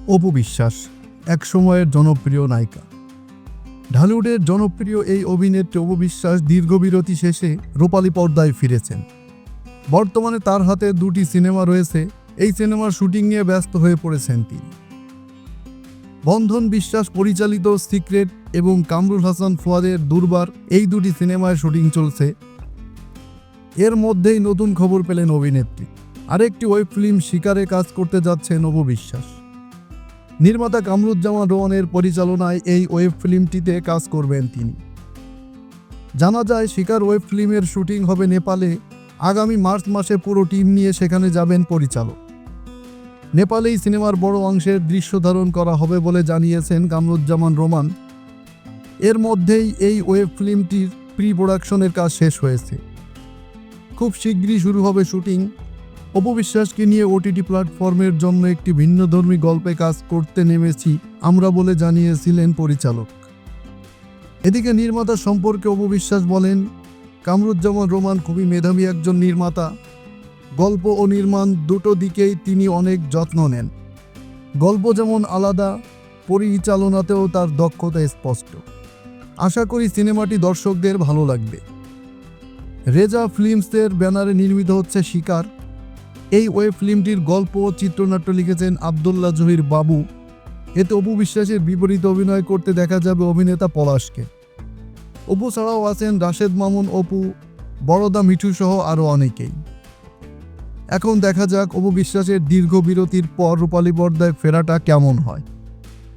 অপু বিশ্বাস একসময়ের জনপ্রিয় নায়িকা। ঢালিউডের জনপ্রিয় এই অভিনেত্রী অপু বিশ্বাস দীর্ঘ বিরতি শেষে রূপালী পর্দায় ফিরেছেন। বর্তমানে তার হাতে 2টি সিনেমা রয়েছে। এই সিনেমার শুটিং নিয়ে ব্যস্ত হয়ে পড়েছেন তিনি। বন্ধন বিশ্বাস পরিচালিত সিক্রেট এবং কামরুল হাসান ফুয়াদের দুর্বার এই 2টি সিনেমায় শুটিং চলছে। এর মধ্যেই নতুন খবর পেলেন অভিনেত্রী। আরেকটি ওয়েব ফিল্ম শিকারে কাজ করতে যাচ্ছেন অপু বিশ্বাস। নির্মাতা কামরুজ্জামান রোহানের পরিচালনায় এই ওয়েব ফিল্মটিতে কাজ করবেন তিনি। জানা যায় শিকার ওয়েব ফিল্মের শুটিং হবে নেপালে। আগামী মার্চ মাসে পুরো টিম নিয়ে সেখানে যাবেন পরিচালক। নেপালেই সিনেমার বড় অংশের দৃশ্য ধারণ করা হবে বলে জানিয়েছেন কামরুজ্জামান রোমান। এর মধ্যেই এই ওয়েব ফিল্মটির প্রি প্রোডাকশনের কাজ শেষ হয়েছে। খুব শীঘ্রই শুরু হবে শুটিং। অপু বিশ্বাসকে নিয়ে ওটিটি প্ল্যাটফর্মের জন্য একটি ভিন্নধর্মী গল্পে কাজ করতে নেমেছি আমরা বলে জানিয়েছিলেন পরিচালক। এদিকে নির্মাতা সম্পর্কে অপু বিশ্বাস বলেন, কামরুজ্জামান রোমান খুবই মেধাবী একজন নির্মাতা। গল্প ও নির্মাণ দুটো দিকেই তিনি অনেক যত্ন নেন। গল্প যেমন আলাদা, পরিচালনাতেও তার দক্ষতা স্পষ্ট। আশা করি সিনেমাটি দর্শকদের ভালো লাগবে। রেজা ফিল্মসের ব্যানারে নির্মিত হচ্ছে শিকার। এই ওয়েব ফিল্মটির গল্প ও চিত্রনাট্য লিখেছেন আব্দুল্লাহ জহির বাবু। এতে অপু বিশ্বাসের বিপরীতে অভিনয় করতে দেখা যাবে অভিনেতা পলাশকে। অপু ছাড়াও আছেন রাশেদ মামুন অপু, বড়দা মিঠু সহ আরও অনেকেই। এখন দেখা যাক অপু বিশ্বাসের দীর্ঘ বিরতির পর রূপালী পর্দায় ফেরাটা কেমন হয়।